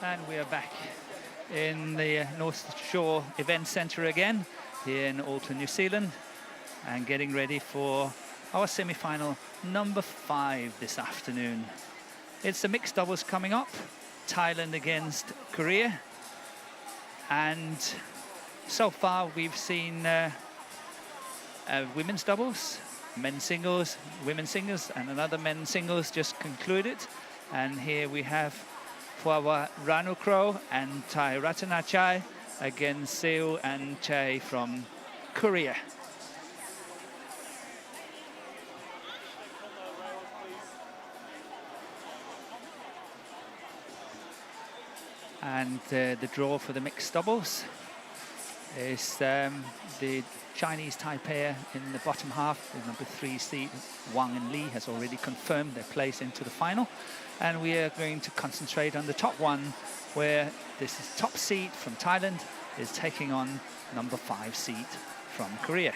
And we are back in the North Shore Event Centre again, here in Auckland, New Zealand, and getting ready for our semi-final number 5 this afternoon. It's the mixed doubles coming up, Thailand against Korea. And so far we've seen women's doubles, men's singles, women's singles, and another men's singles just concluded. And here we have PUAVARANUKROH and TAERATTANACHAI against SEO and CHAE from Korea. And the draw for the mixed doubles is the Chinese Thai pair in the bottom half. The number 3 seed, Wang and Lee, has already confirmed their place into the final. And we are going to concentrate on the top one, where this is top seed from Thailand is taking on number 5 seed from Korea.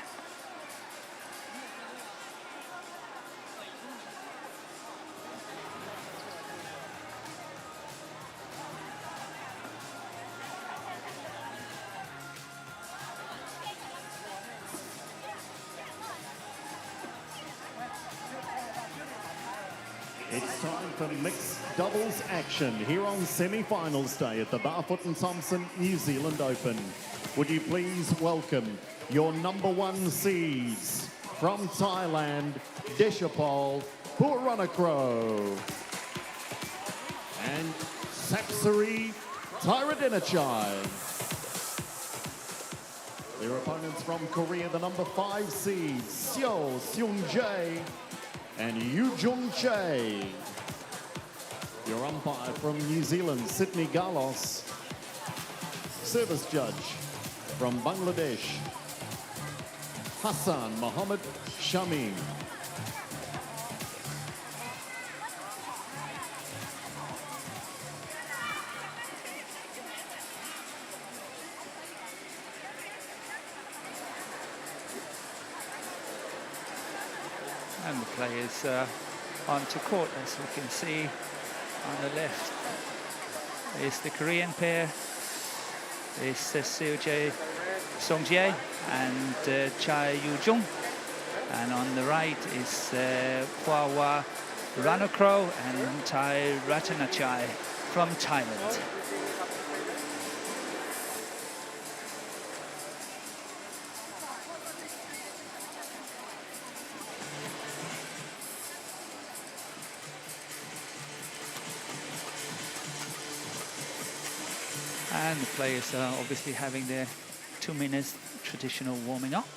It's time for mixed doubles action here on semi-finals day at the Barfoot & Thompson New Zealand Open. Would you please welcome your number 1 seeds from Thailand, Deshapol PUAVARANUKROH and Sapsari TAERATTANACHAI. Their opponents from Korea, the number 5 seeds, Seo Seung-jae and Yoo Jung-chae. Your umpire from New Zealand, Sydney Galos. Service judge from Bangladesh, Hassan Mohammed Shamim. And the players onto court, as we can see on the left is the Korean pair. It's Seo Seung-jae and Chae Yoo-jung. And on the right is PUAVARANUKROH and TAERATTANACHAI from Thailand. And the players are obviously having their 2 minutes traditional warming up.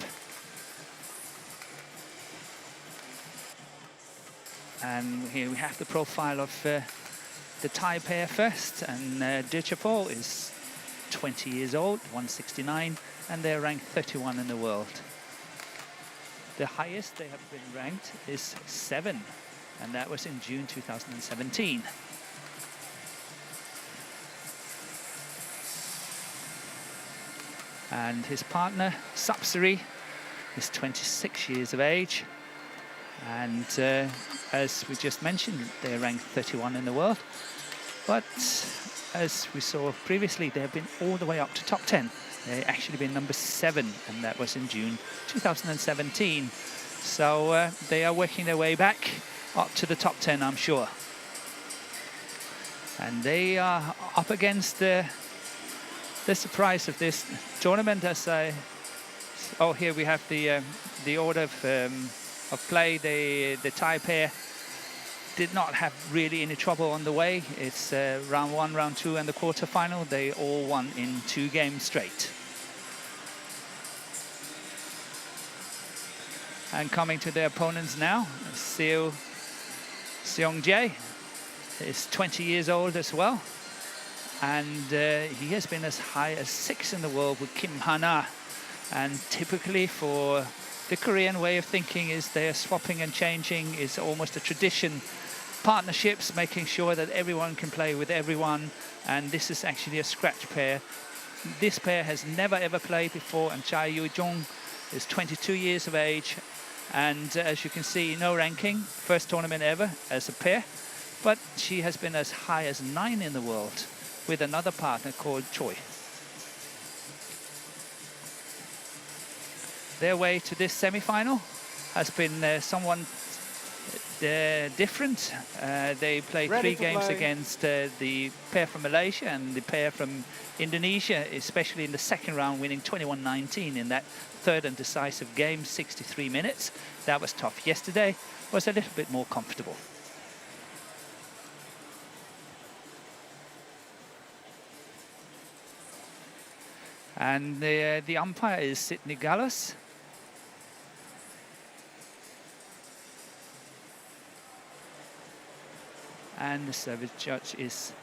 And here we have the profile of the Thai pair first. And Deshapol is 20 years old, 169, and they're ranked 31 in the world. The highest they have been ranked is 7, and that was in June 2017. And his partner, Sapsari, is 26 years of age. And as we just mentioned, they're ranked 31 in the world. But as we saw previously, they've been all the way up to top 10. They've actually been number 7, and that was in June 2017. So they are working their way back up to the top 10, I'm sure. And they are up against the surprise of this tournament, as here we have the order of play. The Thai pair did not have really any trouble on the way. It's round 1, round 2, and the quarterfinal. They all won in 2 games straight. And coming to their opponents now, Seo Seung-jae is 20 years old as well. And he has been as high as 6 in the world with Kim Ha-na. And typically for the Korean way of thinking is they're swapping and changing. It's almost a tradition. Partnerships, making sure that everyone can play with everyone. And this is actually a scratch pair. This pair has never ever played before, and Chae Yoo-jung is 22 years of age. And as you can see, no ranking, first tournament ever as a pair. But she has been as high as 9 in the world. with another partner called Choi. Their way to this semi-final has been somewhat different. They played 3 games against the pair from Malaysia and the pair from Indonesia, especially in the second round, winning 21-19 in that third and decisive game, 63 minutes. That was tough. Yesterday was a little bit more comfortable. And the umpire is Sydney Gallus. And the service judge is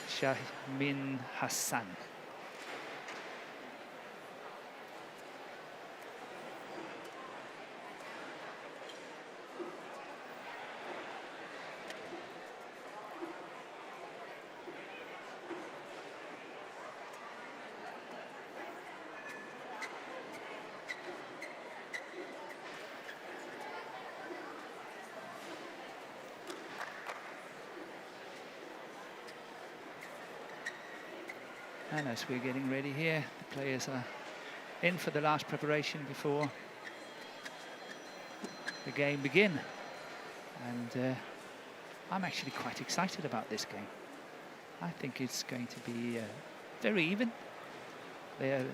Shahmin Hassan. And as we're getting ready here, the players are in for the last preparation before the game begin. And I'm actually quite excited about this game. I think it's going to be very even. They're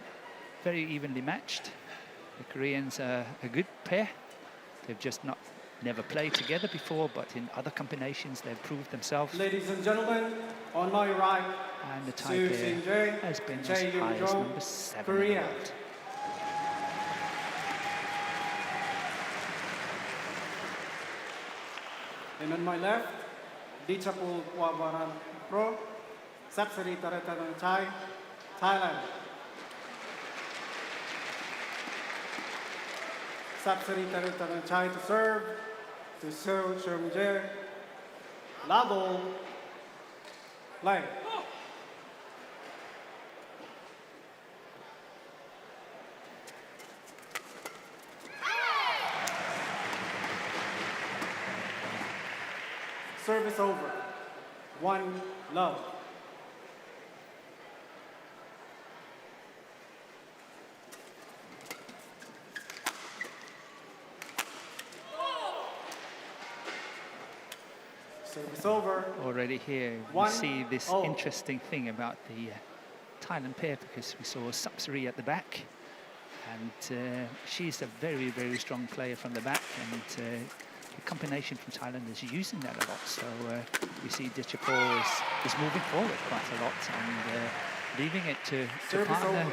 very evenly matched. The Koreans are a good pair. They've just never played together before, but in other combinations they've proved themselves. Ladies and gentlemen, on my right, and the tie pair has been as high as number 7 Korea. in the world. And on my left, PUAVARANUKROH, TAERATTANACHAI, Thailand. TAERATTANACHAI to serve, to Seung-jae, Lado, play. Service over. 1-love. Service over. Already here we see this interesting thing about the Thailand pair, because we saw Sapsari at the back, and she's a very, very strong player from the back, and the combination from Thailand is using that a lot. So we see Dichapol is moving forward quite a lot and leaving it to partner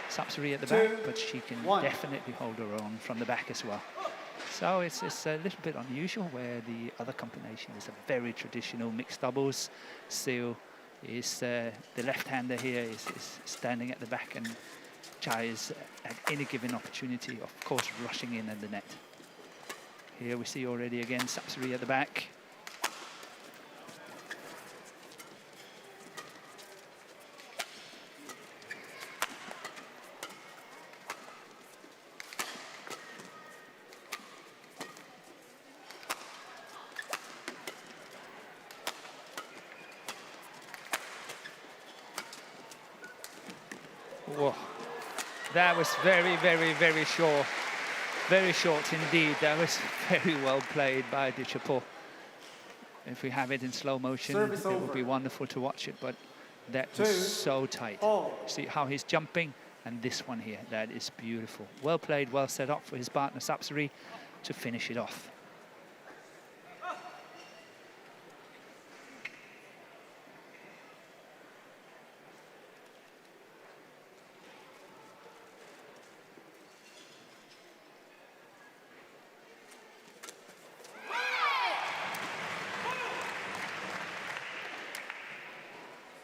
Sapsari at the back, but she can definitely hold her own from the back as well. So it's a little bit unusual, where the other combination is a very traditional mixed doubles. Seo is the left-hander here, is standing at the back, and CHAE is at any given opportunity, of course, rushing in at the net. Here we see already again Sapsari at the back. Whoa. That was very, very, very short. Very short indeed. That was very well played by Dichapol. If we have it in slow motion, it would be wonderful to watch it, but that was so tight. See how he's jumping, and this one here, that is beautiful. Well played, well set up for his partner Sapsari to finish it off.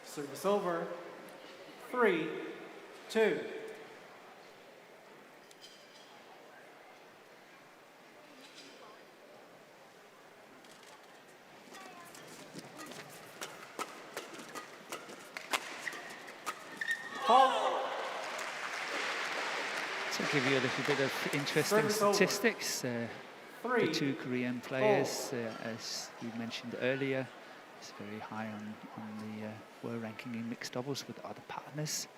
Service over. 3-2. To give you a little bit of interesting statistics, the two Korean players, as we mentioned earlier, He's very high on the world ranking in mixed doubles with other partners.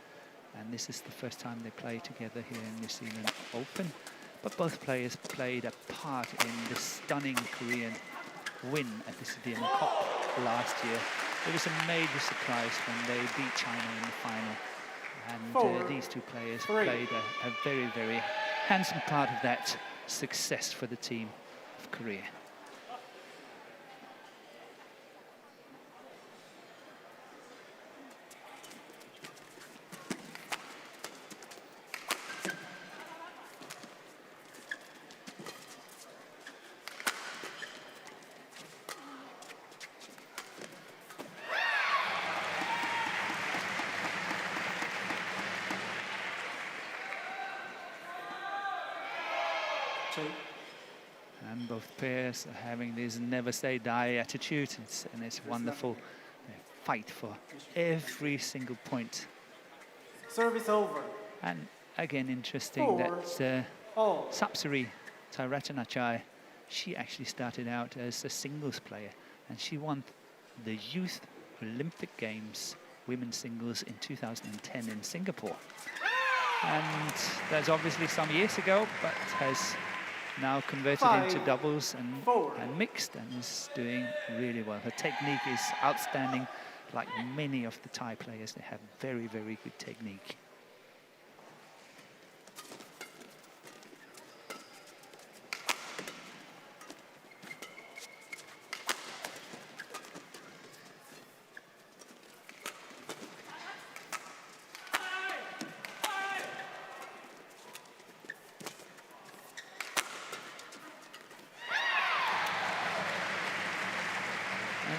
And this is the first time they play together here in New Zealand Open. But both players played a part in the stunning Korean win at the Stadium Cup last year. It was a major surprise when they beat China in the final. And these two players played a very, very handsome part of that success for the team of Korea. And both pairs are having this never say die attitude, and it's wonderful. They fight for every single point. Service over. And again, interesting that Sapsari TAERATTANACHAI, she actually started out as a singles player, and she won the Youth Olympic Games women's singles in 2010 in Singapore. And that's obviously some years ago, but has now converted into doubles and mixed, and is doing really well. Her technique is outstanding. Like many of the Thai players, they have very, very good technique.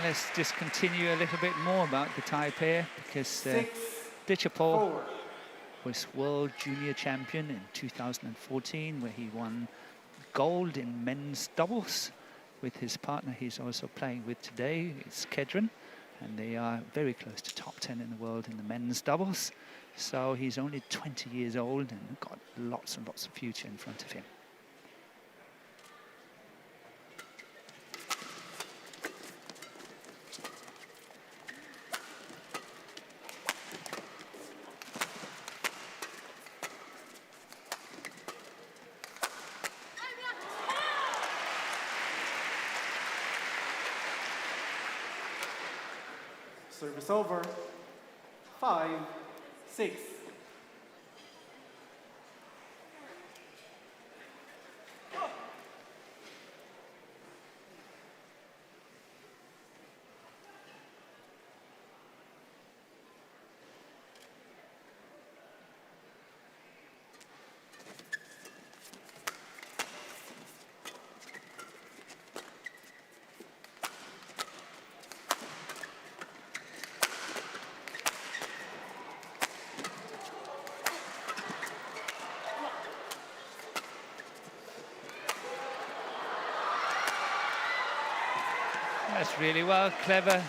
Let's just continue a little bit more about the Thai pair, because Ditchapol was World Junior Champion in 2014, where he won gold in men's doubles with his partner he's also playing with today. It's Kedren, and they are very close to top 10 in the world in the men's doubles. So he's only 20 years old and got lots and lots of future in front of him. Service over. 5-6. That's really well, clever,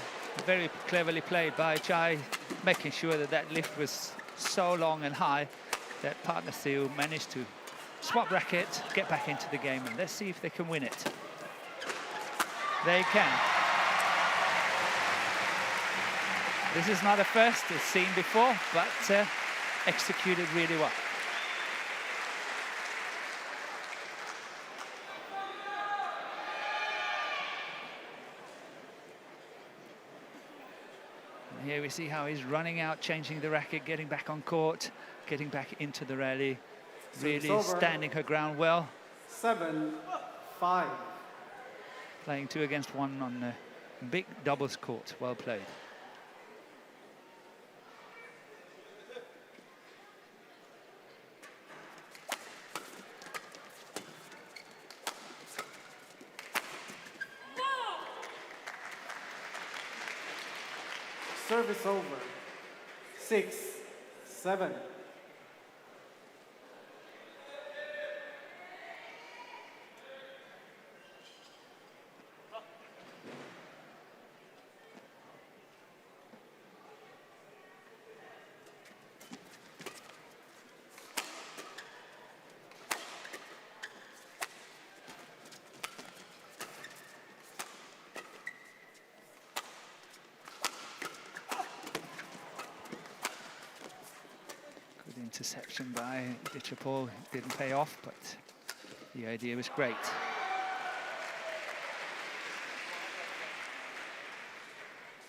very cleverly played by Chai, making sure that that lift was so long and high that partner Seal managed to swap racket, get back into the game, and let's see if they can win it. They can. This is not a first, it's seen before, but executed really well. Here we see how he's running out, changing the racket, getting back on court, getting back into the rally, really standing her ground well. 7-5. Playing 2 against 1 on the big doubles court. Well played. Service over. 6-7. interception by Ditchapol didn't pay off, but the idea was great.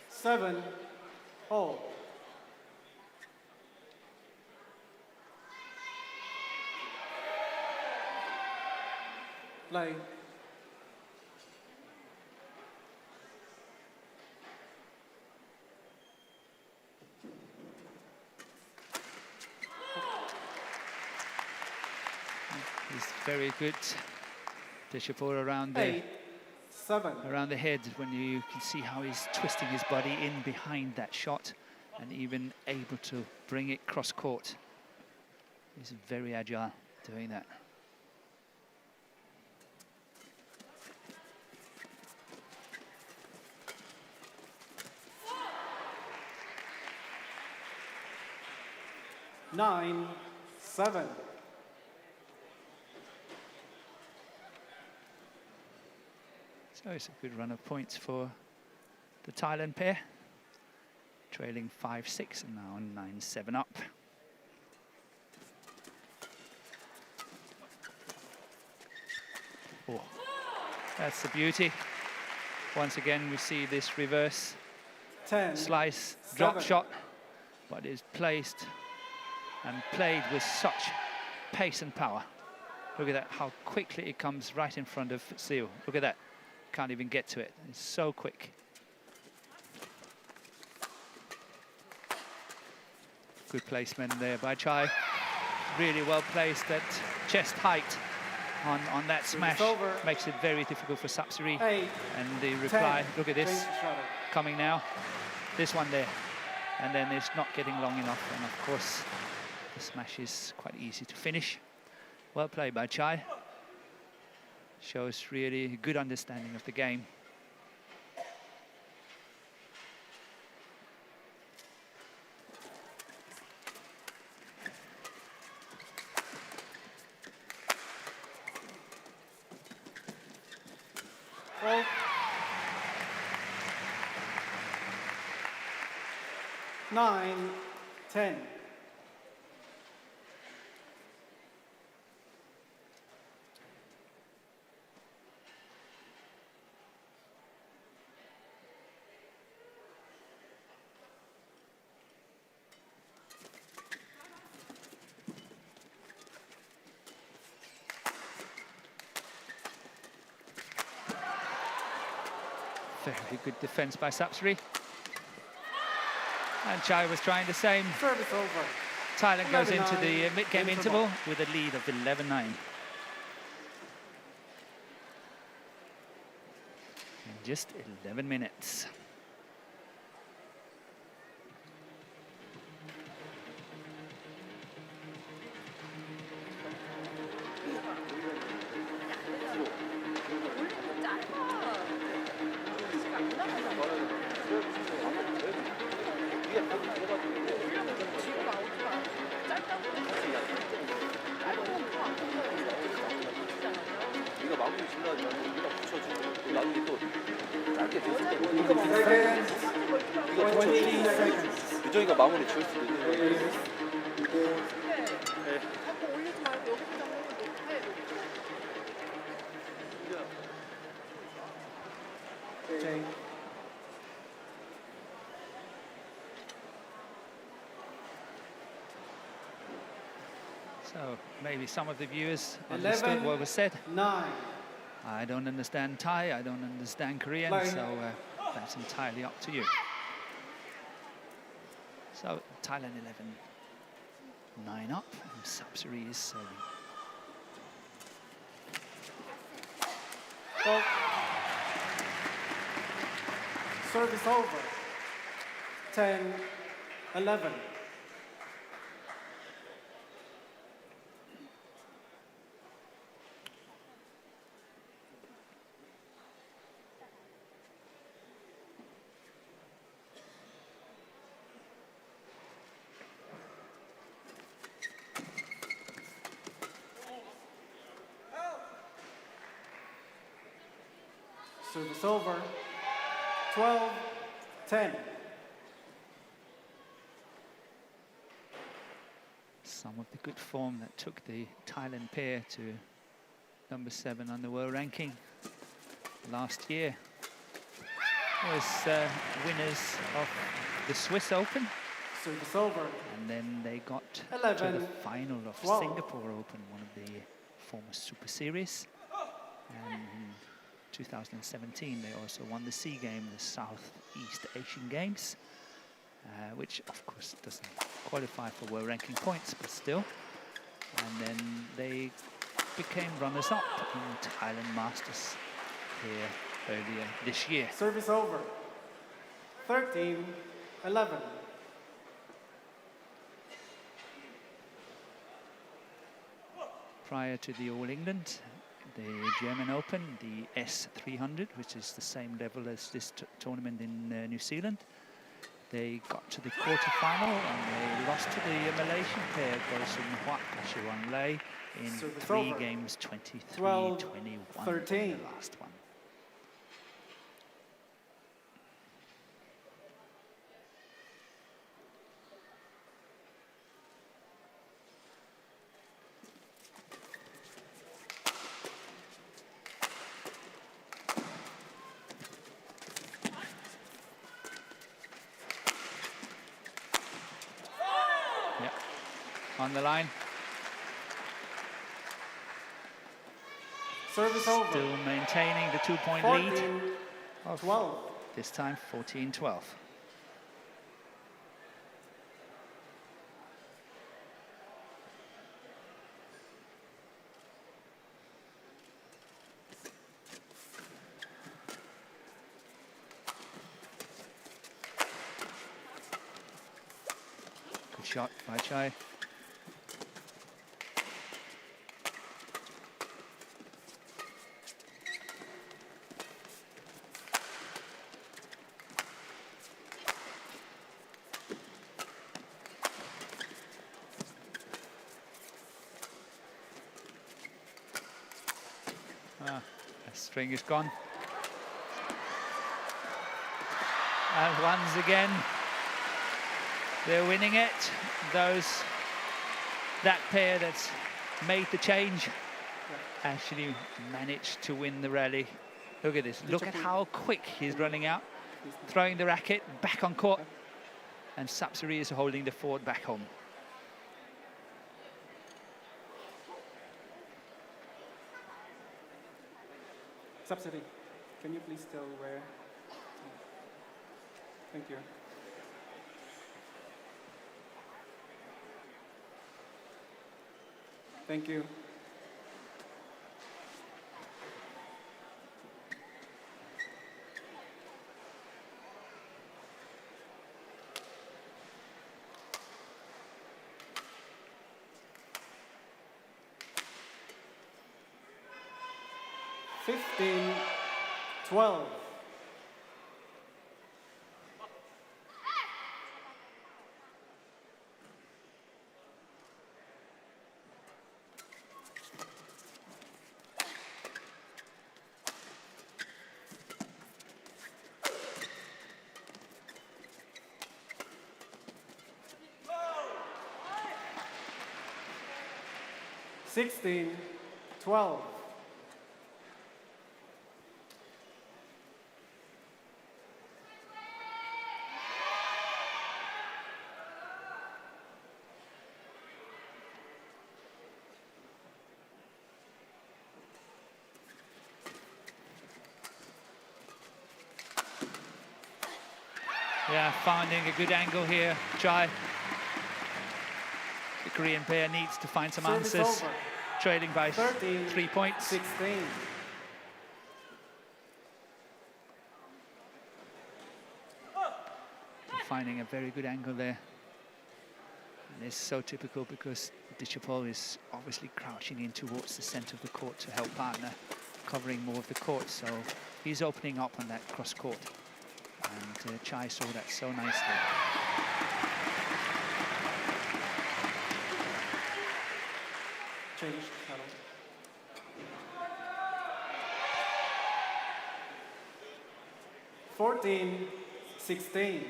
Seven, hold. Play. He's very good. Ditchapol around the 8, 7. around the head, when you can see how he's twisting his body in behind that shot and even able to bring it cross court. He's very agile doing that. Nine, 7. So it's a good run of points for the Thailand pair. Trailing 5-6 and now 9-7 up. Oh, that's the beauty. Once again, we see this reverse 10, slice drop 7. shot, but is placed and played with such pace and power. Look at that, how quickly it comes right in front of Seo. Look at that, can't even get to it. It's so quick. Good placement there by CHAE. Really well placed at chest height on that smash. Makes it very difficult for Sapsiree. 8, And the reply, 10. look at this, Change shuttle. coming now. This one there. And then it's not getting long enough. And of course, the smash is quite easy to finish. Well played by CHAE. Shows really a good understanding of the game. Well, 9, 10. Very good defense by Sapsiree. And CHAE was trying the same. Service over. Thailand goes into 11-9, the mid-game interval interval. with a lead of 11-9. In just 11 minutes. 유정이가 마무리 지을 수도 있는 거예요. Change. So maybe some of the viewers understood 11, what was said. 9. I don't understand Thai, I don't understand Korean, Play. so that's entirely up to you. So Thailand 11-9 up, and Sapsiree is serving. Well, service over. 10, 11. Service over. 12, 10. some of the good form that took the Thailand pair to number 7 on the world ranking last year. Was winners of the Swiss Open. Service over. And then they got 11, to the final of 12. Singapore Open, one of the former Super Series. And in 2017, they also won the SEA Game, the Southeast Asian Games, which of course doesn't qualify for world ranking points, but still. And then they became runners-up in Thailand Masters here earlier this year. Service over. 13-11. Prior to the All England, the German Open, the S300, which is the same level as this tournament in New Zealand. They got to the quarterfinal and they lost to the Malaysian pair, Gosum Huat and Lei, in Service 3 over. games, 23-21 12-13. in the last one. On the line. Service over. Still maintaining the 2-point lead. 14-12. This time 14-12. Good shot by CHAE. The string is gone. And once again, they're winning it. That pair that's made the change actually managed to win the rally. Look at this. Look at how quick he's running out, throwing the racket back on court, and Sapsari is holding the fort back home. Subsidy. Can you please tell where? Thank you. Thank you. Fifteen, 12. Sixteen, 12. Yeah, finding a good angle here, CHAE. The Korean pair needs to find some Service answers. over. Trailing by 13, 3 points. 16. Finding a very good angle there. And it's so typical because Dichapol is obviously crouching in towards the center of the court to help partner, covering more of the court. So he's opening up on that cross court. And CHAE saw that so nicely. Change channel. Fourteen, 16.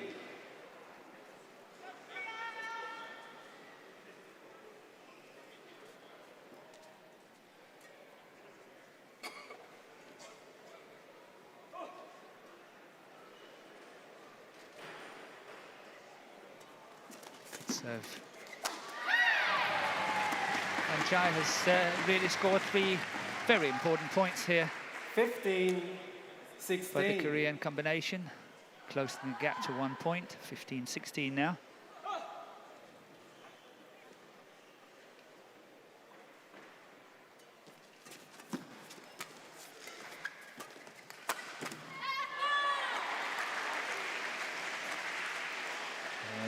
serve. And CHAE has really scored 3 very important points here 15-16. for the Korean combination, closing the gap to 1 point, 15-16 now.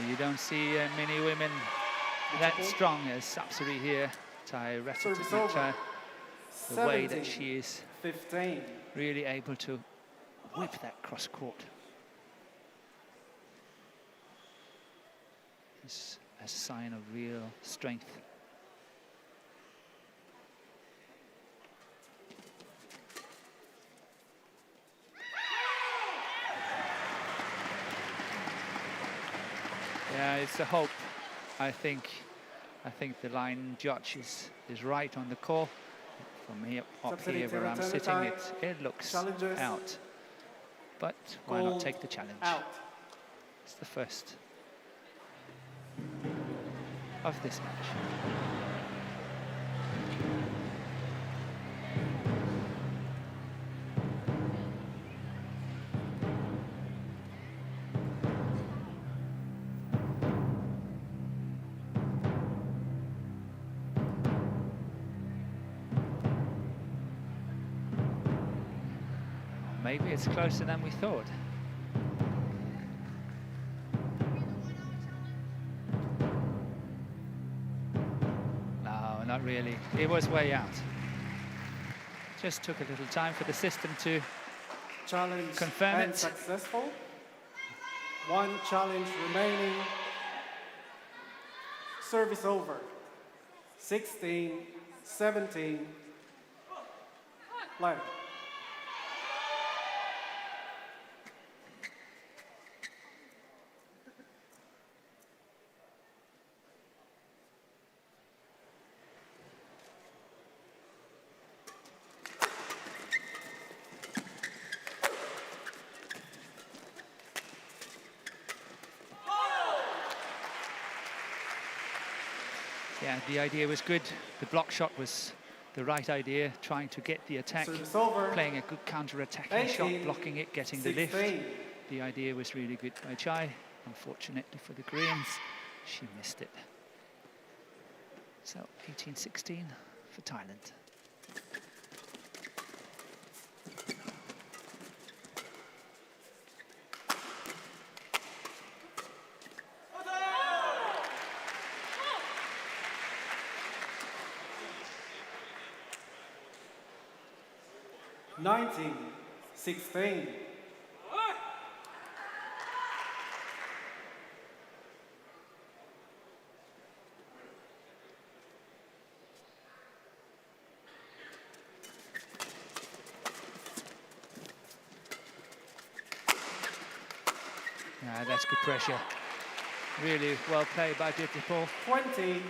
You don't see many women that strong as Sapsari here. TAERATTANACHAI, the way that she is 15. really able to whip that cross court is a sign of real strength. Yeah, it's a hope. I think the line judge is right on the call. From here up here where I'm sitting, it looks out. But why not take the challenge? Out. It's the first of this match. Maybe it's closer than we thought. No, not really. It was way out. Just took a little time for the system to Challenge confirm and it. Successful. 1 challenge remaining. Service over. 16-17. Play. Yeah, the idea was good. The block shot was the right idea, trying to get the attack, playing a good counter-attacking shot, blocking it, getting the lift. The idea was really good by CHAE. Unfortunately for the Koreans, she missed it. So 18-16 for Thailand. Nineteen, 16. Yeah, that's good pressure. Really well played by Ditipol. 20,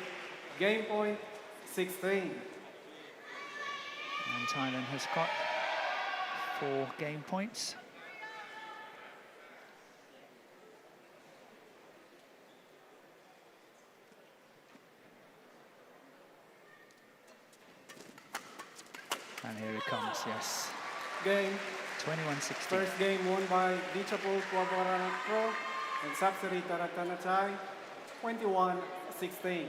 game point, 16. And Thailand has got 4 game points. And here it comes, yes. Game. 21-16. First game won by PUAVARANUKROH and Sapsari TAERATTANACHAI, 21-16.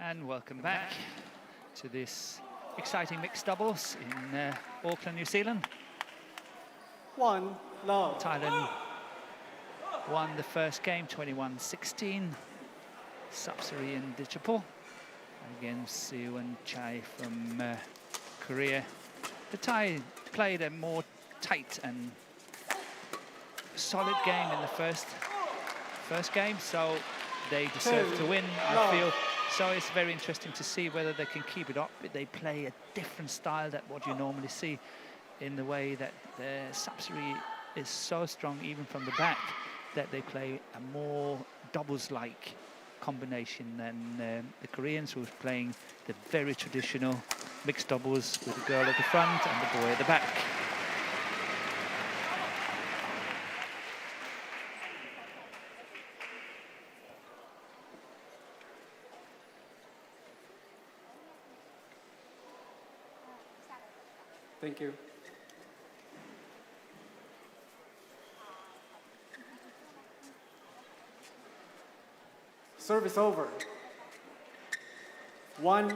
And welcome back to this exciting mixed doubles in Auckland, New Zealand. 1 love. Thailand won the first game 21-16. Sapsari and Ditchapol against Siu and CHAE from Korea. The Thai played a more tight and solid game in the first game, so they deserve to win, I feel. So it's very interesting to see whether they can keep it up. They play a different style than what you normally see, in the way that the Sapsari is so strong even from the back that they play a more doubles-like combination than the Koreans, who are playing the very traditional mixed doubles with the girl at the front and the boy at the back. Thank you. Service over. 1-2.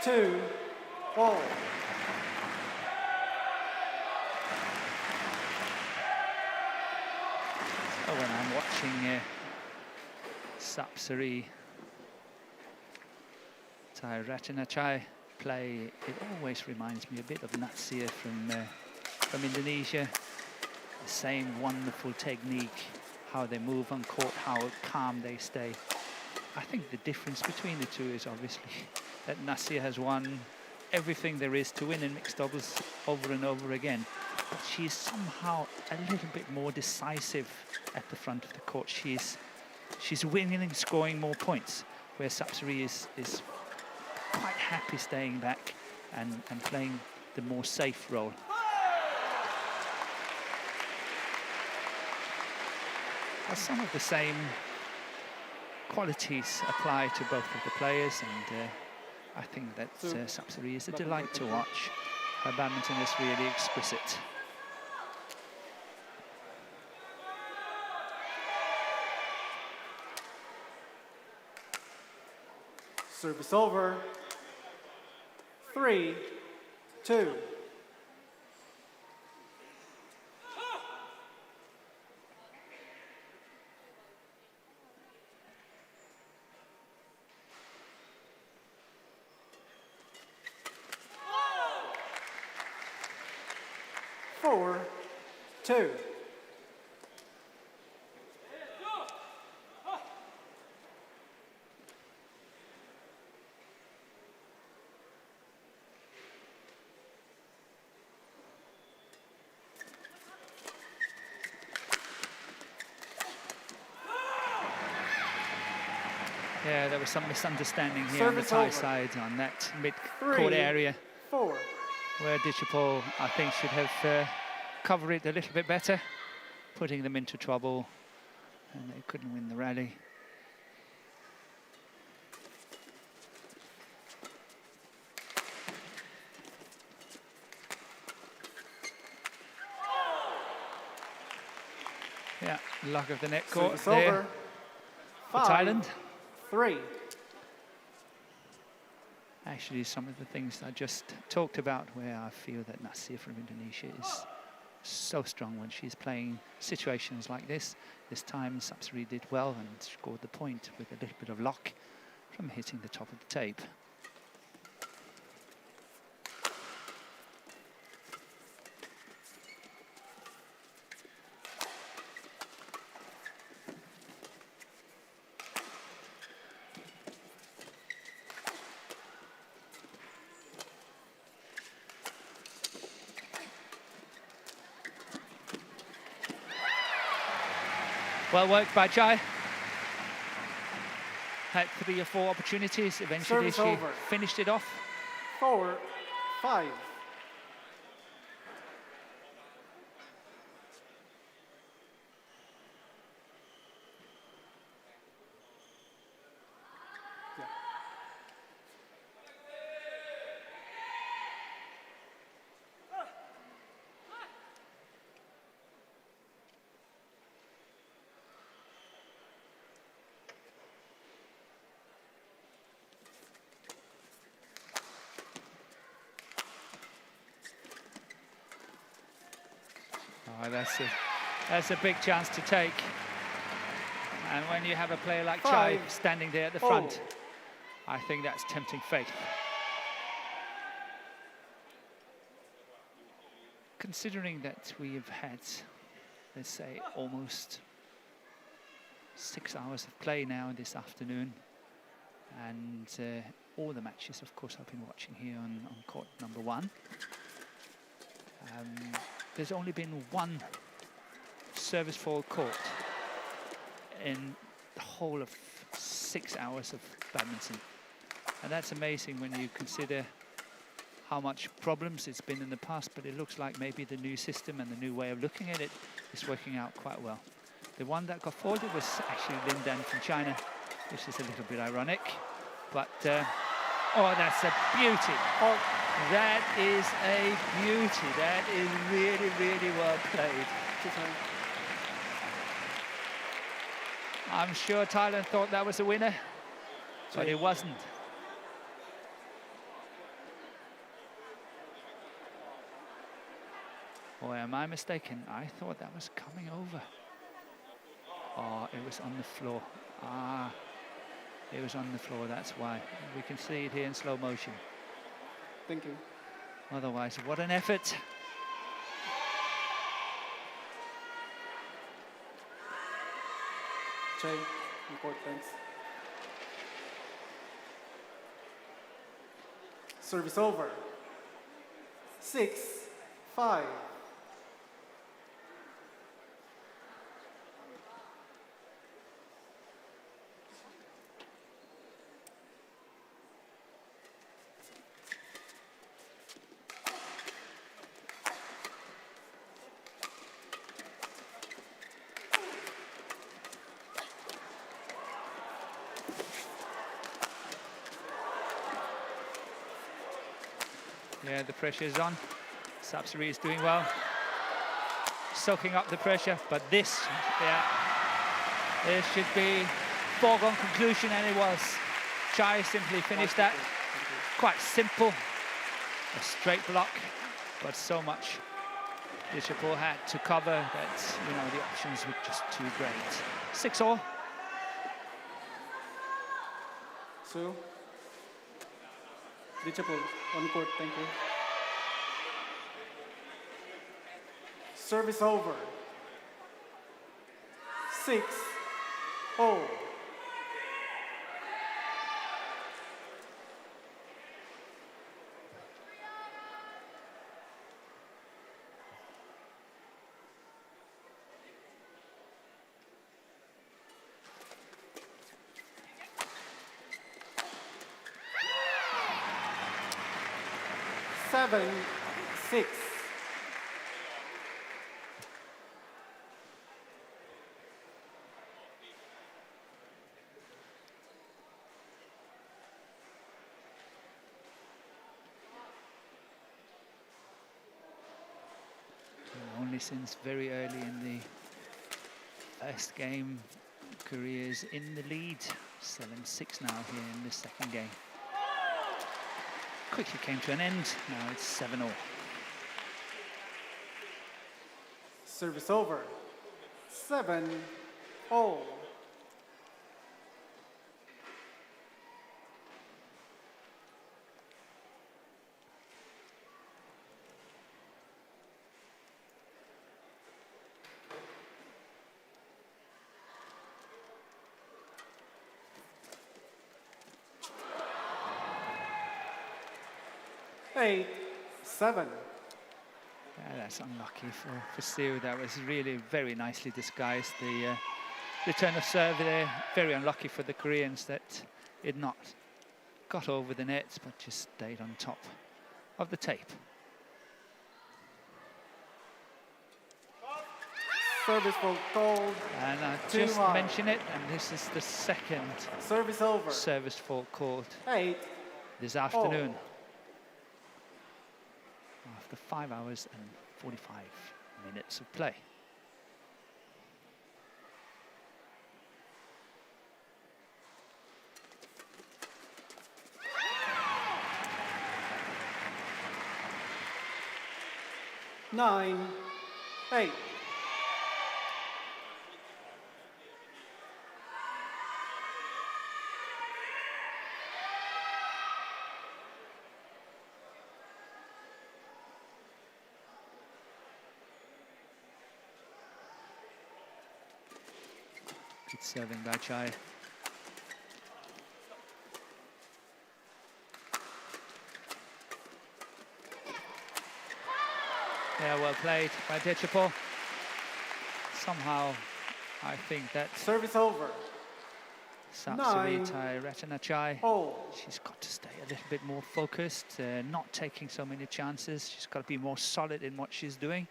Two, all. Oh, when I'm watching Sapsari TAERATTANACHAI play, it always reminds me a bit of Natsia from Indonesia. The same wonderful technique, how they move on court, how calm they stay. I think the difference between the two is obviously that Nasia has won everything there is to win in mixed doubles over and over again. But she's somehow a little bit more decisive at the front of the court. She's winning and scoring more points, where Sapsari is quite happy staying back and playing the more safe role. But some of the same qualities apply to both of the players, and I think that Sapsari is a delight to watch. Her badminton is really exquisite. Service over. 3-2. Four, two. Yeah, there was some misunderstanding here on the Thai side on that mid-court area. 4. Where Ditchapol, I think, should have covered it a little bit better, putting them into trouble, and they couldn't win the rally. Yeah, luck of the net court Service there over. for Thailand. 5-3. Actually, some of the things I just talked about, where I feel that Nasir from Indonesia is so strong when she's playing situations like this. This time, Sapsari did well and scored the point with a little bit of luck from hitting the top of the tape. Well worked by CHAE. Had 3 or 4 opportunities. Eventually Service she over. finished it off. 4-5. Oh, that's a big chance to take. And when you have a player like CHAE 5, standing there at the 4. front, I think that's tempting fate. Considering that we have had, let's say, almost 6 hours of play now this afternoon, and all the matches, of course, I've been watching here on court number 1. There's only been 1 service fall caught in the whole of 6 hours of badminton. And that's amazing when you consider how much problems it's been in the past, but it looks like maybe the new system and the new way of looking at it is working out quite well. The one that got faulted was actually Lin Dan from China, which is a little bit ironic, but oh, that's a beauty. Oh. That is a beauty. That is really, really well played. I'm sure Thailand thought that was a winner, but it wasn't. Or am I mistaken? I thought that was coming over. Oh, it was on the floor. Ah, it was on the floor, that's why. We can see it here in slow motion. Thank you. Otherwise, what an effort. CHAE, on court, thanks. Service over. 6-5. Yeah, the pressure is on. Sapsari is doing well, soaking up the pressure, but this should be foregone conclusion, and it was. CHAE simply finished that. Quite simple, a straight block, but so much Dichapol had to cover that, you know, the options were just too great. 6-all. 2. Dichapol, on court, thank you. Service over. 6-0. Seven, 6. Only since very early in the First game, Korea's in the lead, 7-6 now here in the second game. Quickly came to an end, now it's 7-all. Service over. 7-all. Eight, 7. Yeah, that's unlucky for Seo. That was really very nicely disguised. The return of serve there, very unlucky for the Koreans that it not got over the nets, but just stayed on top of the tape. Service for gold. And I just mentioned it, and this is the second Service over. service fault called 8. this afternoon. After 5 hours and 45 minutes of play. Nine, 8. Good serving by CHAE. Yeah, well played by Dechapol. Somehow, I think that Service over. TAERATTANACHAI, Oh. she's got to stay a little bit more focused, not taking so many chances. She's got to be more solid in what she's doing.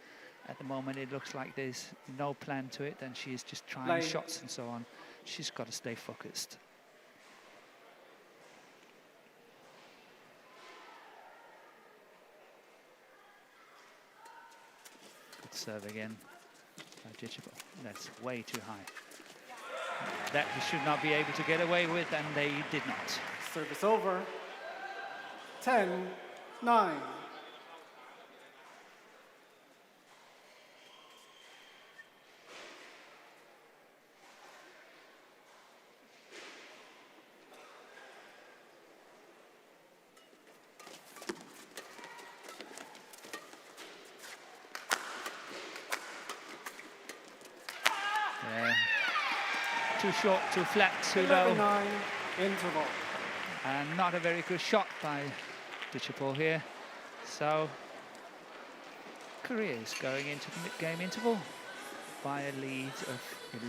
At the moment, it looks like there's no plan to it, and she's just trying shots and so on. She's got to stay focused. Good serve again by Dechapol. That's way too high. That he should not be able to get away with, and they did not. Service over. 10-9. Too short, too flat, too low. 11-9 interval. And not a very good shot by Dechapol here. So Korea is going into the mid-game interval by a lead of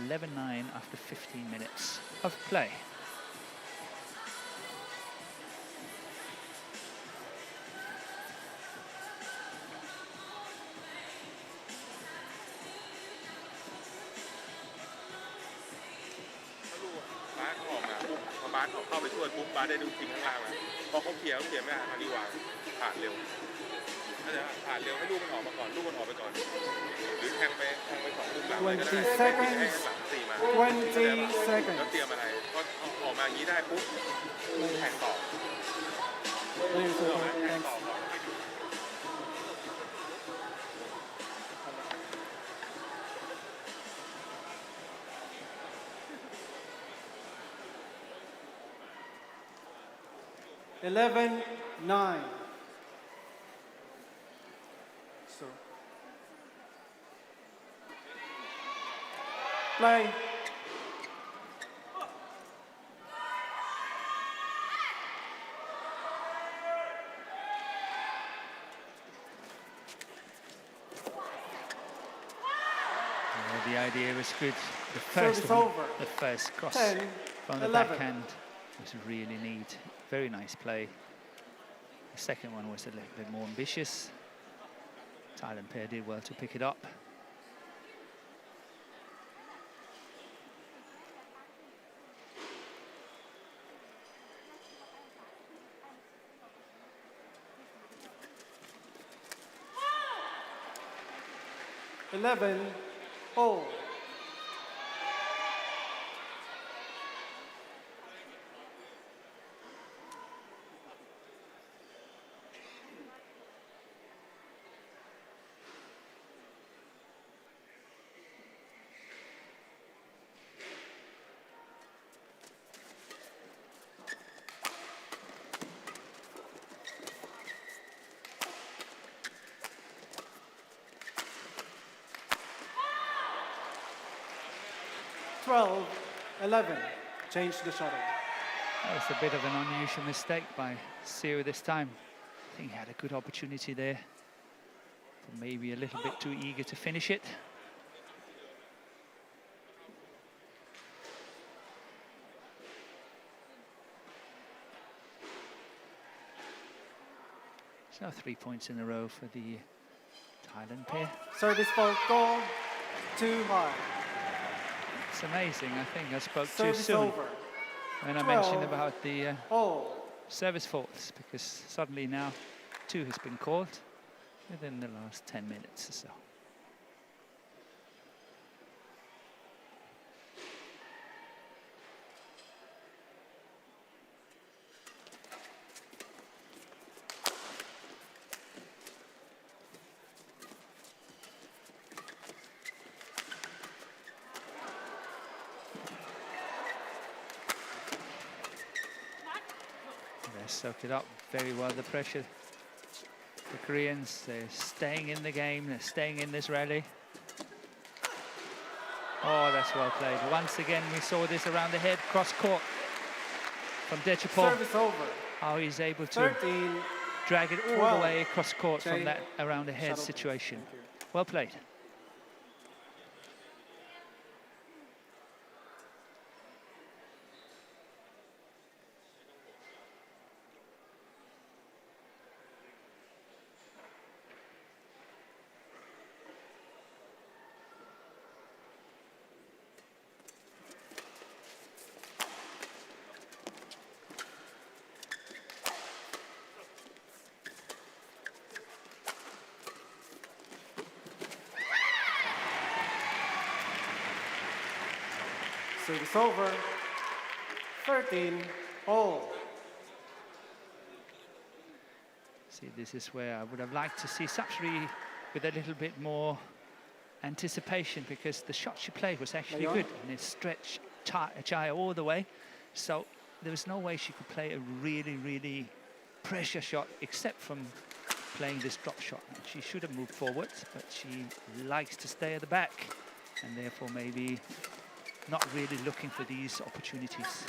11-9 after 15 minutes of play. Eleven, 9. So, play. The idea was good. The first cross 10, from the 11. backhand was really neat. Very nice play. The second one was a little bit more ambitious. Thailand pair did well to pick it up. Eleven, all. 12-11. Change the shuttle. That was a bit of an unusual mistake by Seo this time. I think he had a good opportunity there, but maybe a little bit too eager to finish it. So 3 points in a row for the Thailand pair. Service fault goal, too high. It's amazing. I think I spoke Service too soon over. when I mentioned about the All. service faults, because suddenly now 2 has been called within the last 10 minutes or so. Soak it up very well, the pressure. The Koreans, they're staying in the game, they're staying in this rally. Oh, that's well played. Once again, we saw this around the head, cross court from Dechapol. Service over. How he's able to 13, drag it all 12. the way across court from CHAE. that around the head Shuttle. situation. Thank you. Well played. Service over. 13, all. See, this is where I would have liked to see Sapsri with a little bit more anticipation, because the shot she played was actually Leon? good and it stretched CHAE all the way. So there was no way she could play a really, really pressure shot except from playing this drop shot. She should have moved forwards, but she likes to stay at the back and therefore maybe not really looking for these opportunities.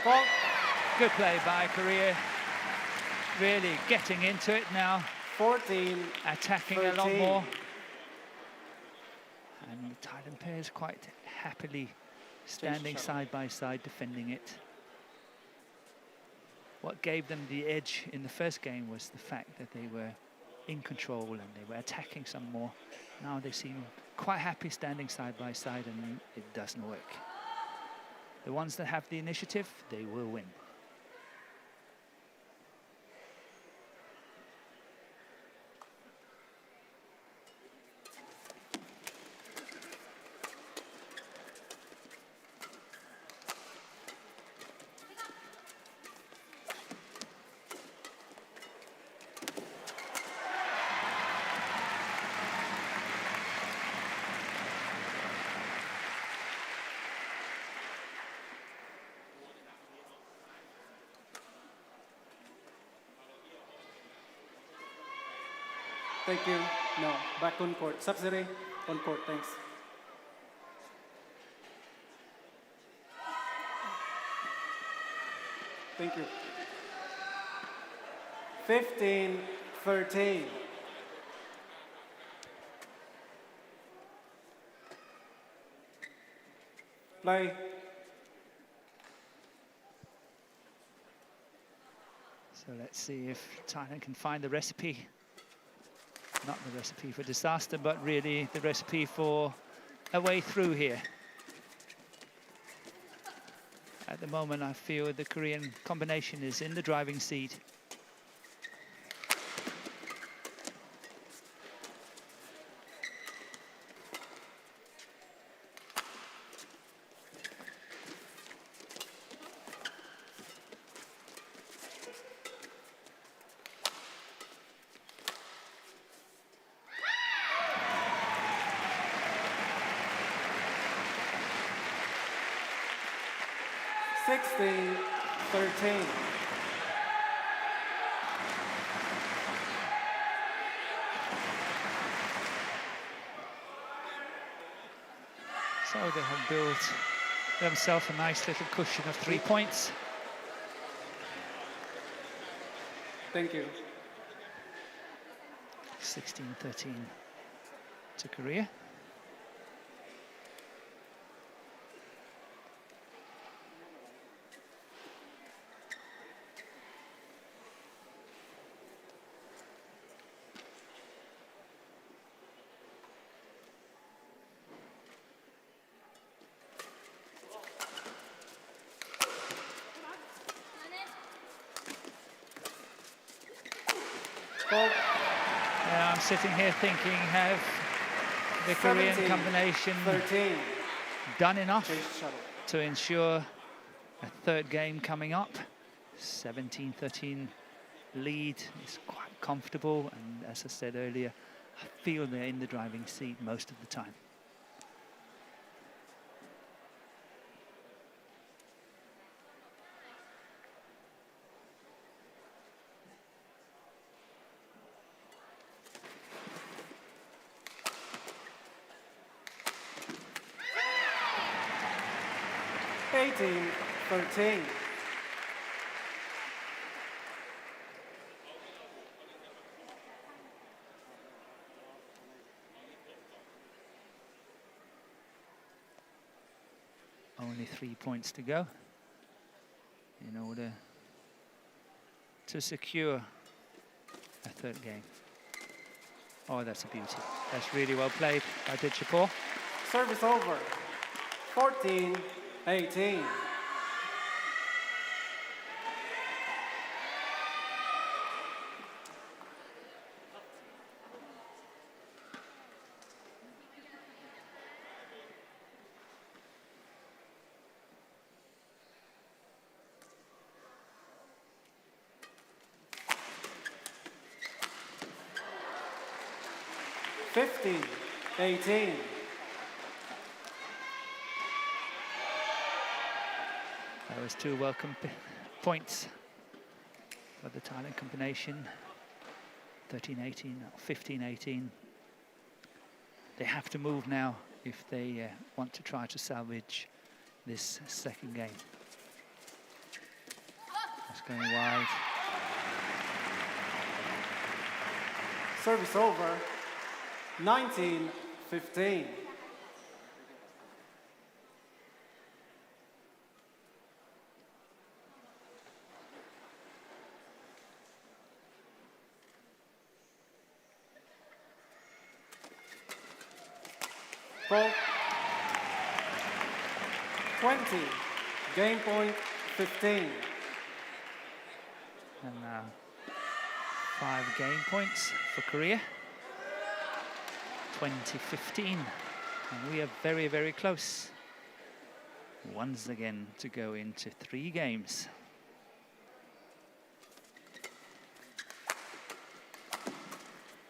Fault. Good play by Korea. Really getting into it now. 14, Attacking 13. a lot more. And the Thailand pair is quite happily standing side by side defending it. What gave them the edge in the first game was the fact that they were in control and they were attacking some more. Now they seem quite happy standing side by side, and it doesn't work. The ones that have the initiative, they will win. Thank you. No, back on court. Subsidy on court, thanks. Thank you. 15-13. Play. So let's see if Thailand can find the recipe. Not the recipe for disaster, but really the recipe for a way through here. At the moment, I feel the Korean combination is in the driving seat. 16-13. So they have built themselves a nice little cushion of 3 points. Thank you. 16-13 to Korea. Yeah, I'm sitting here thinking, have the Korean 17, combination 13. done enough Change shuttle. to ensure a third game coming up? 17-13 lead is quite comfortable, and as I said earlier, I feel they're in the driving seat most of the time. Eighteen, 13. Only 3 points to go in order to secure a third game. Oh, that's a beauty. That's really well played by Ditchapur. Service over. 14-18. Fifteen, 18. That was two welcome points for the Thailand combination. 13-18, 15-18. They have to move now if they want to try to salvage this second game. That's going wide. Service over. 19-15. Ball. 20. Game point 15. And now 5 game points for Korea. 20-15. And we are very, very close once again to go into 3 games.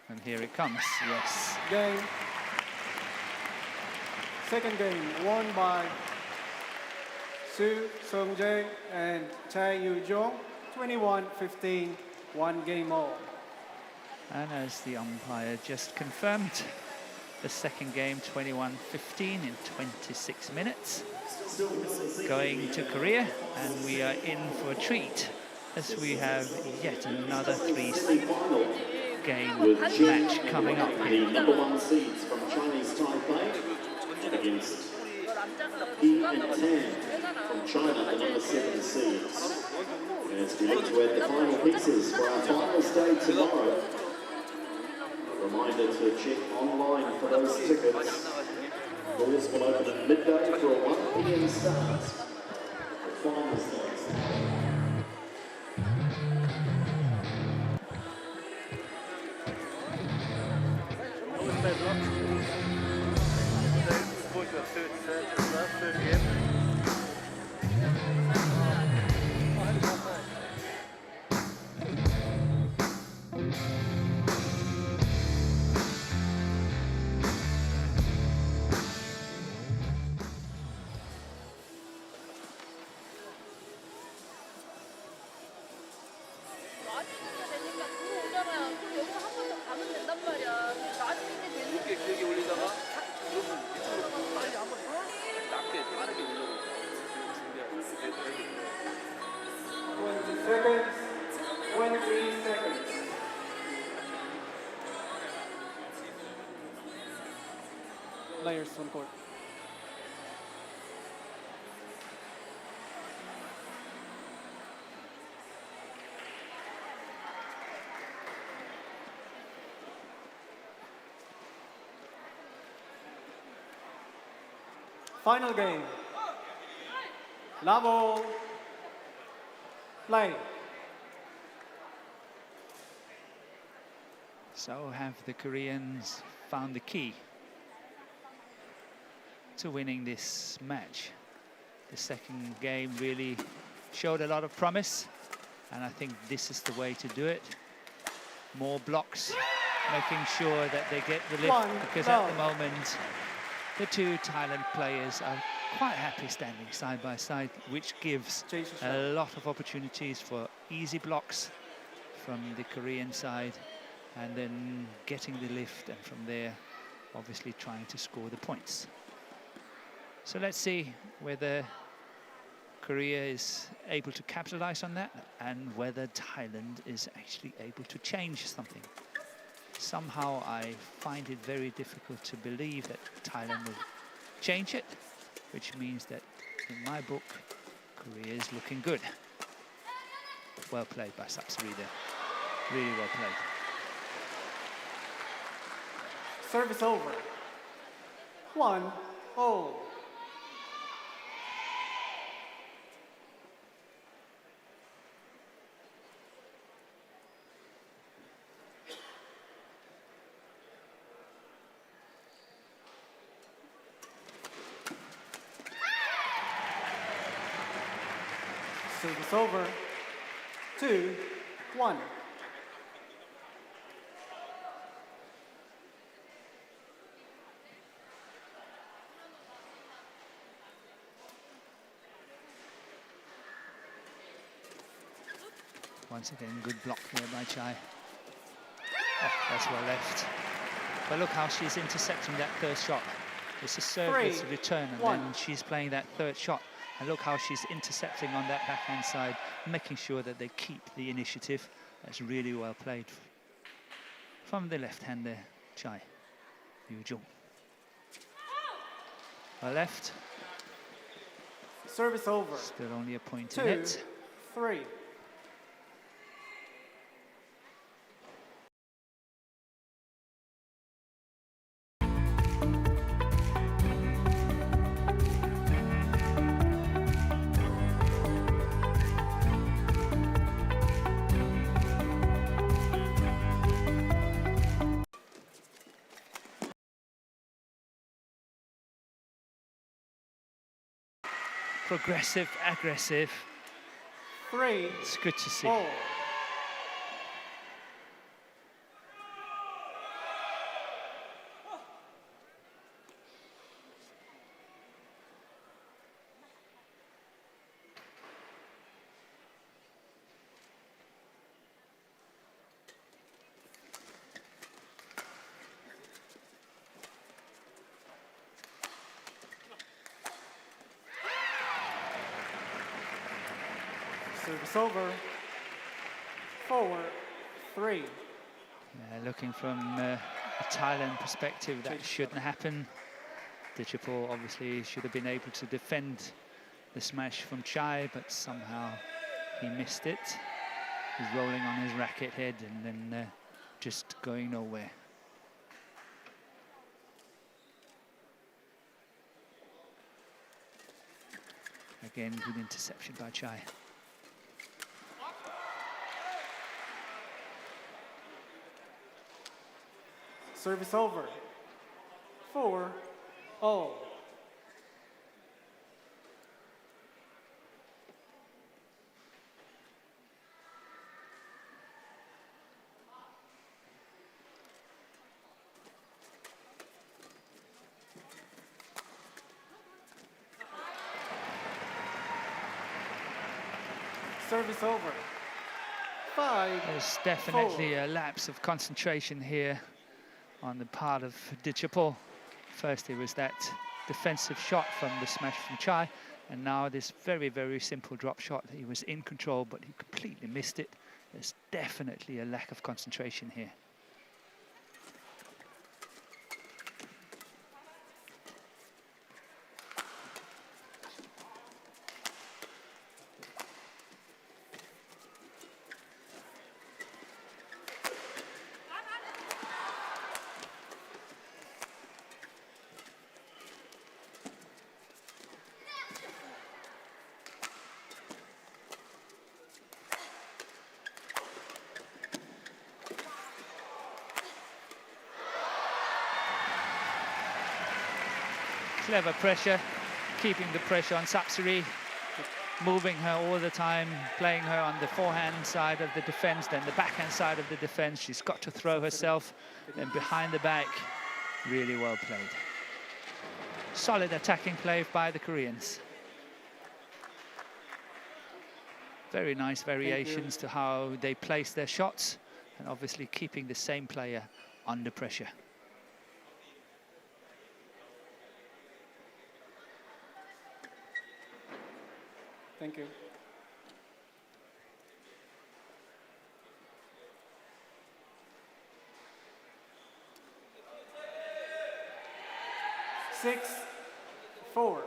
And here it comes, yes. Game. Second game won by Soo Seung-jae and Chae Yu-jung. 21-15, 1 game all. And as the umpire just confirmed, the second game 21-15 in 26 minutes. Going to Korea, and we are in for a treat as we have yet another 3-game match coming up here. The number 1 seeds from Chinese Taipei against He and Tan from China, the number 7 seeds. And as we look to add the final pieces for our finals day tomorrow, a reminder to check online for those tickets. Doors will open at midday for a 1 p.m. start. The finals day. players on court. Final game. Level. Play. So have the Koreans found the key to winning this match? The second game really showed a lot of promise, and I think this is the way to do it. More blocks, making sure that they get the lift, because at the moment the two Thailand players are quite happy standing side by side, which gives a lot of opportunities for easy blocks from the Korean side, and then getting the lift, and from there obviously trying to score the points. So let's see whether Korea is able to capitalize on that, and whether Thailand is actually able to change something. Somehow I find it very difficult to believe that Thailand will change it, which means that in my book Korea is looking good. Well played by Sapsarita, really well played. Service over. 1-0. Service over. 2-1. Once again, good block there by CHAE. Oh, that's well left. But look how she's intercepting that third shot. It's a service return, and then she's playing that third shot. And look how she's intercepting on that backhand side, making sure that they keep the initiative. That's really well played from the left-hander, CHAE. Yu Jung. Well left. Service over. Still only a point in it. 2-3. Progressive, aggressive. 3. It's good to see. 4. Service over. 4-3. Looking from a Thailand perspective, that shouldn't happen. Ditchapol obviously should have been able to defend the smash from CHAE, but somehow he missed it. He's rolling on his racket head and then just going nowhere. Again, good interception by CHAE. Service over. 4-0. Service over. 5. There's definitely a lapse of concentration here on the part of Ditchapol. First it was that defensive shot from the smash from CHAE, and now this very, very simple drop shot. He was in control, but he completely missed it. There's definitely a lack of concentration here. Clever pressure, keeping the pressure on Sapsari, moving her all the time, playing her on the forehand side of the defense, then the backhand side of the defense. She's got to throw herself, then behind the back. Really well played. Solid attacking play by the Koreans. Very nice variations to how they place their shots, and obviously keeping the same player under pressure. Thank you. Six, 4.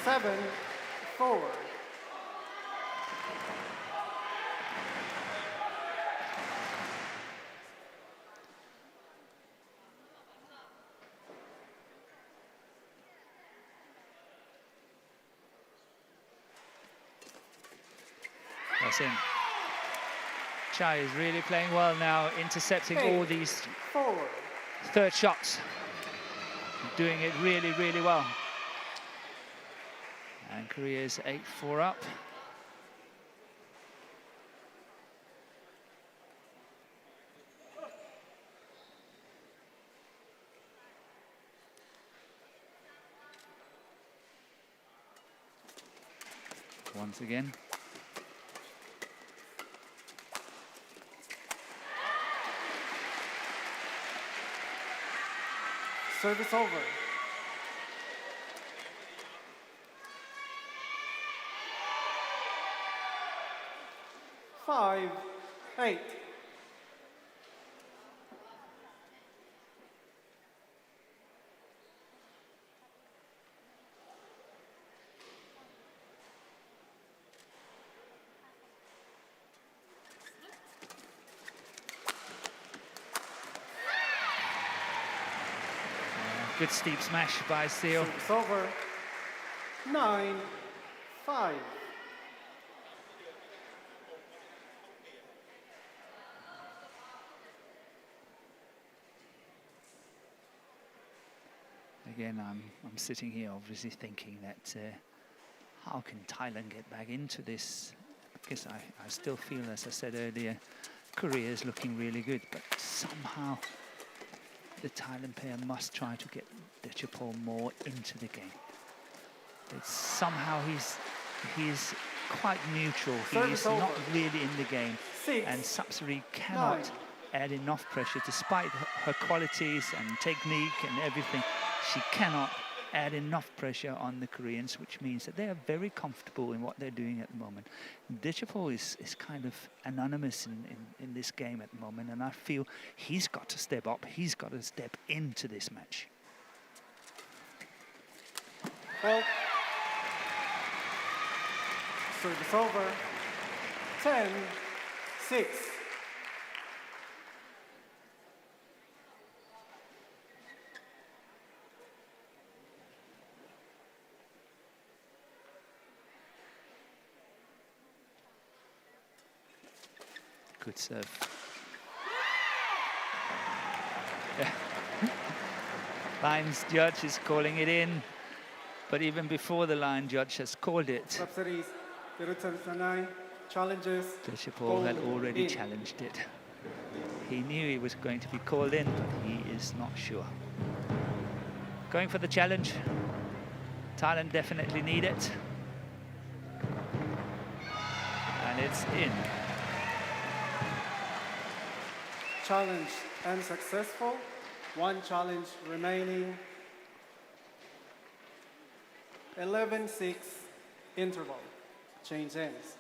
Seven, 4. That's in. CHAE is really playing well now, intercepting all these 4. third shots. Doing it really, really well. And Korea's 8-4 up. Once again. Service over. Five, 8. Good steep smash by SEO. Service over. 9, 5. Again, I'm sitting here obviously thinking that how can Thailand get back into this? Because I still feel, as I said earlier, Korea is looking really good, but somehow the Thailand player must try to get Dechapol more into the game. It's somehow he's quite neutral. He's not really in the game. 6, And Sapsari cannot 9. add enough pressure, despite her qualities and technique and everything. She cannot add enough pressure on the Koreans, which means that they are very comfortable in what they're doing at the moment. Dechapol is kind of anonymous in this game at the moment, and I feel he's got to step up. He's got to step into this match. Well, service over. 10, 6. Good serve. Yeah. Lines judge is calling it in, but even before the line judge has called it, Sapsari's TAERATTANACHAI challenges. Dechapol had Called already in. challenged it. He knew he was going to be called in, but he is not sure. Going for the challenge. Thailand definitely need it. And it's in. Challenge unsuccessful. 1 challenge remaining. 11-6 interval. Change ends.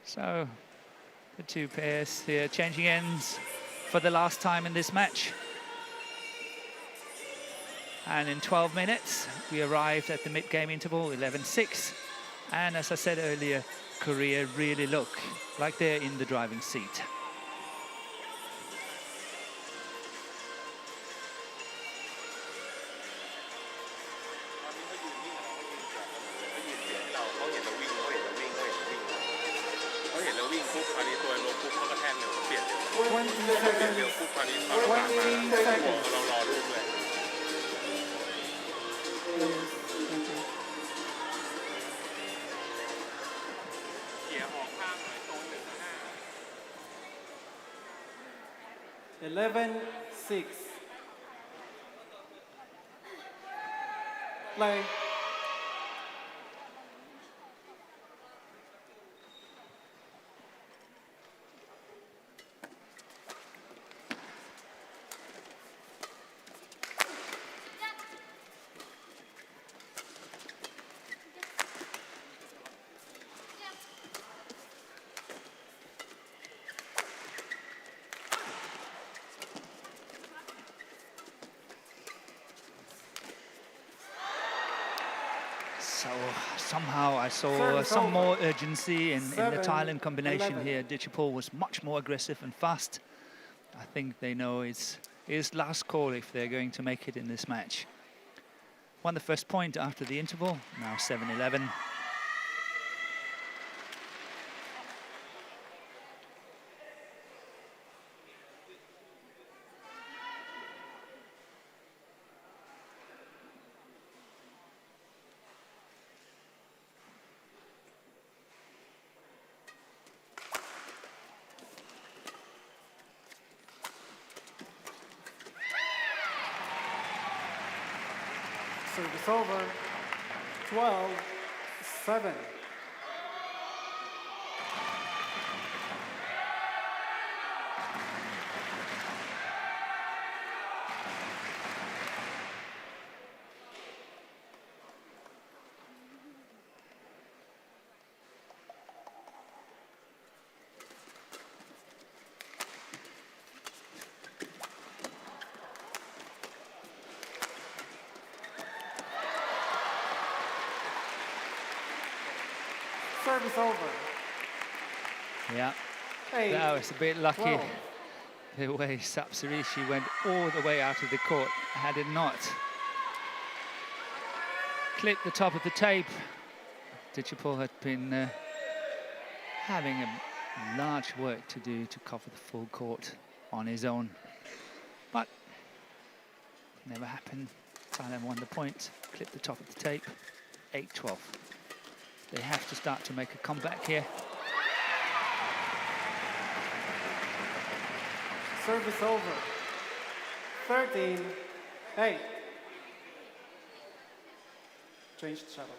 So the two pairs here changing ends for the last time in this match. And in 12 minutes, we arrived at the mid-game interval, 11-6. And as I said earlier, Korea really look like they're in the driving seat. วิ่งปุ๊บคราวนี้ตัวลงปุ๊บเขากระแทกเร็วเปลี่ยนเร็ว 20 เร็ว seconds. ปุ๊บคราวนี้ตอนเราผ่านมา 20 หัว seconds. เรารอลูกเลย Please. Thank you. เขี่ยออกข้างหน่อยโซน1 5 11-6. Play. So somehow I saw Service some over. more urgency in the 7, Thailand combination 11. here. Ditchapol was much more aggressive and fast. I think they know it's his last call if they're going to make it in this match. Won the first point after the interval, now 7-11. Service over. 12-7. Service over. Yeah, Hey, that was a bit lucky. 12. The way Sapsarishi went all the way out of the court. Had it not clipped the top of the tape, Ditchapol had been having a large work to do to cover the full court on his own. But never happened. Thailand won the point, clipped the top of the tape, 8-12. They have to start to make a comeback here. Service over. 13-8. Change the shuttle.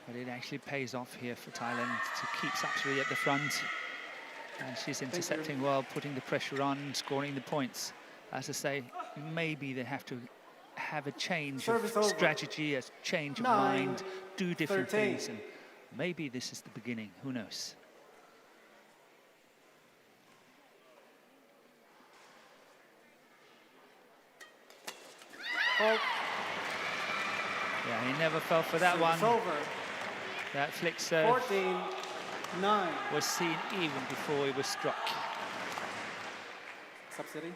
But it actually pays off here for Thailand to keep Sapsari at the front. And she's intercepting well, putting the pressure on, scoring the points. As I say, maybe they have to have a change Service of over. strategy, a change of 9, mind, do different 13. things. And maybe this is the beginning, who knows? Fault. Yeah, he never fell for that Service one. over. That flick serve 14-9. was seen even before he was struck. Subsidy.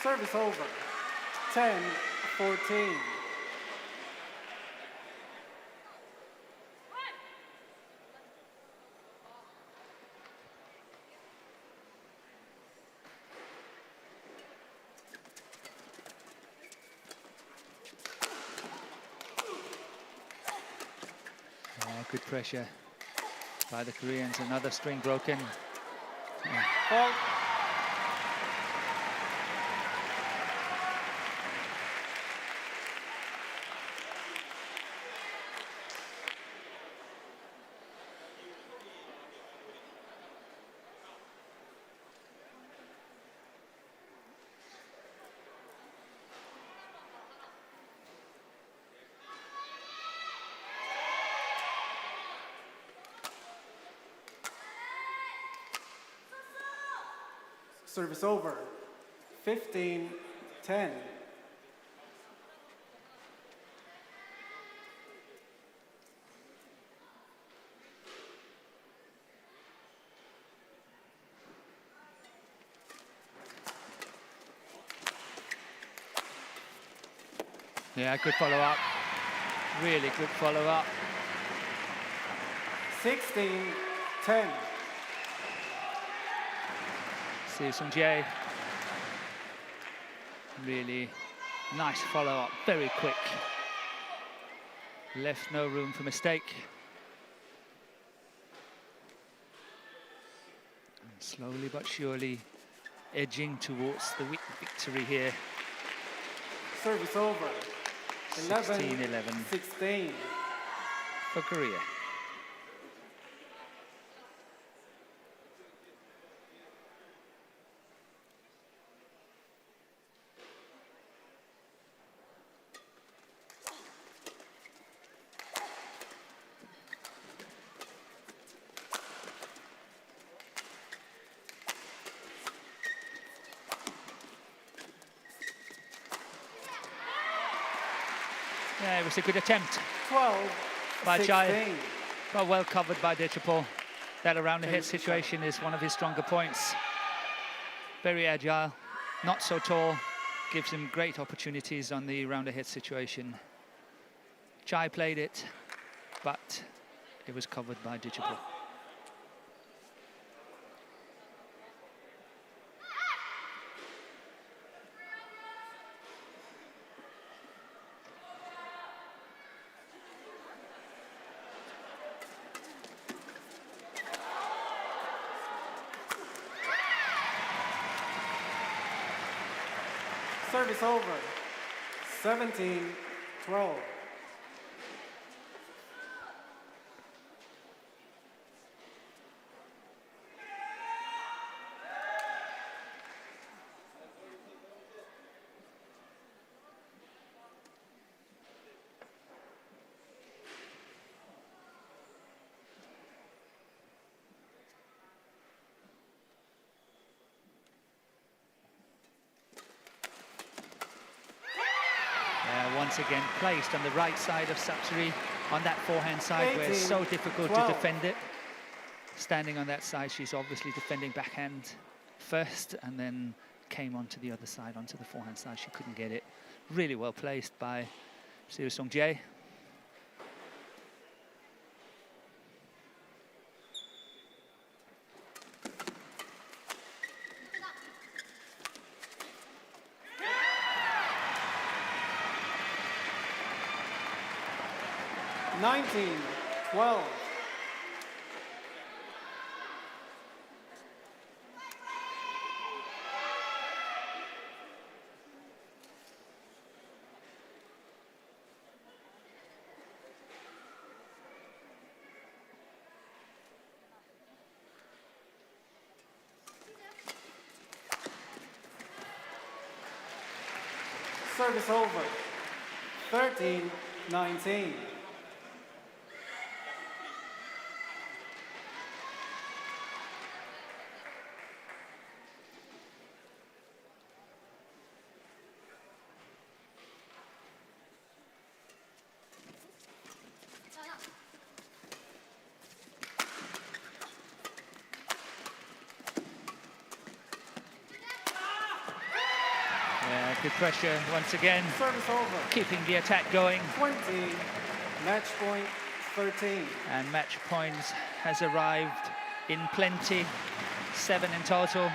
Service over. 10-14. Good pressure by the Koreans. Another string broken. Fault. Service over. 15-10. Yeah, good follow-up. Really good follow-up. 16-10. Seo Seung-jae. Really nice follow-up, very quick. Left no room for mistake. And slowly but surely edging towards the victory here. Service over. 16-11 16. for Korea. Yeah, it was a good attempt 12. by CHAE, 16. but well covered by Ditchapol. That around the head situation is one of his stronger points. Very agile, not so tall, gives him great opportunities on the round the head situation. CHAE played it, but it was covered by Ditchapol. Service over. 17-12. Once again placed on the right side of Sapsari, on that forehand side where it's so difficult 12. to defend it. Standing on that side, she's obviously defending backhand first and then came onto the other side, onto the forehand side. She couldn't get it. Really well placed by Seo Seung-jae. Nineteen, 12. Service over. 13-19. Good pressure once again, Service over. keeping the attack going. 20. Match point 13. And match points has arrived in plenty, 7 in total.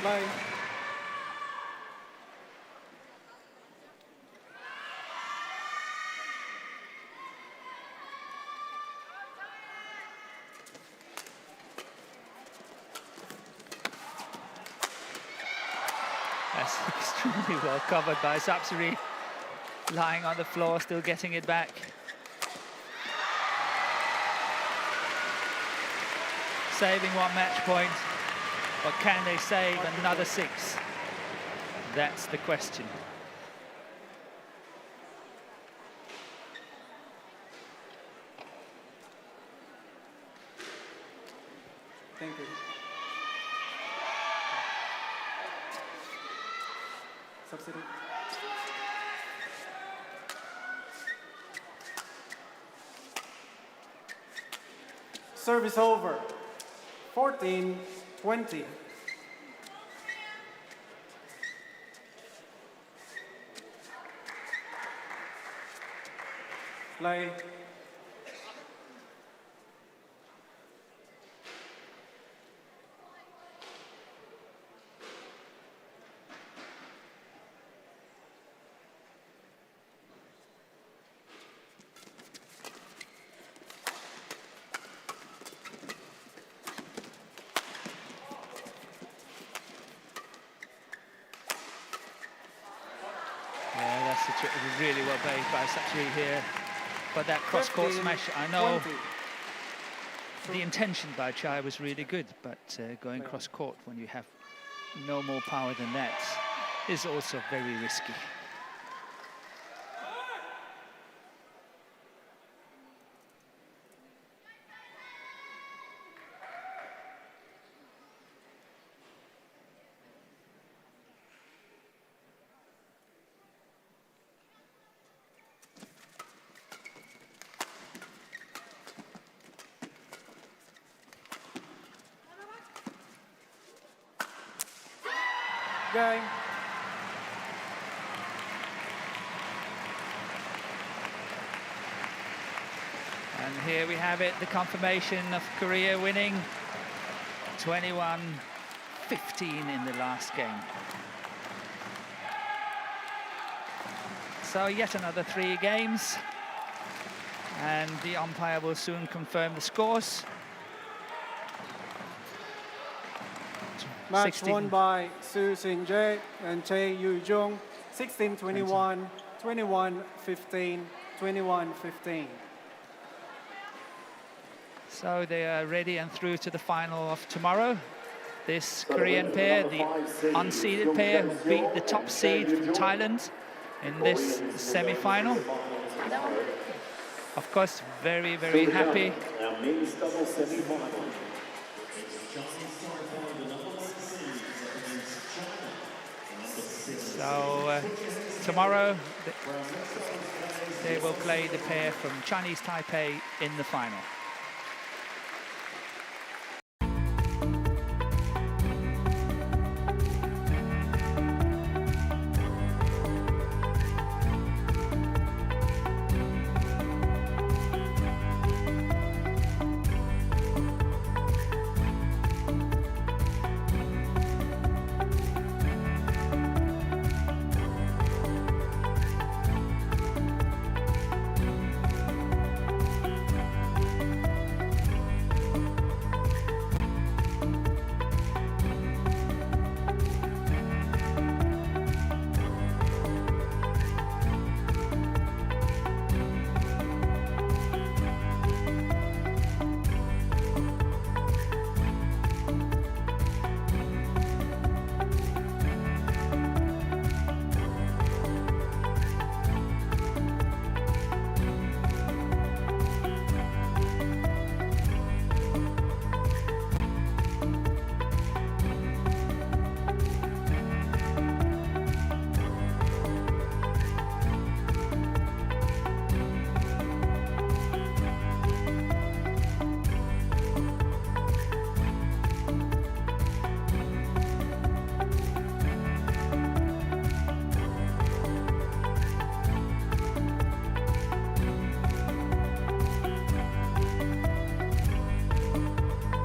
Play. That's extremely well covered by Sapsari, lying on the floor, still getting it back. Saving one match point, but can they save another 6? That's the question. Thank you. Subsidy. Service over. 14-20. Play. Yeah, that's it was really well played by Satsui here. But that cross-court smash, I know 20. the intention by CHAE was really good, but going cross-court when you have no more power than that is also very risky. Game. And here we have it, the confirmation of Korea winning 21-15 in the last game. So yet another 3 games, and the umpire will soon confirm the scores. Match 16. won by Su Xing-jae and Chae Yu-jung, 16-21, 21-15, 21-15. So they are ready and through to the final of tomorrow. This Korean pair, the unseeded pair who beat the top seed from Thailand in this semi-final. Of course, very, very happy. So tomorrow they will play the pair from Chinese Taipei in the final.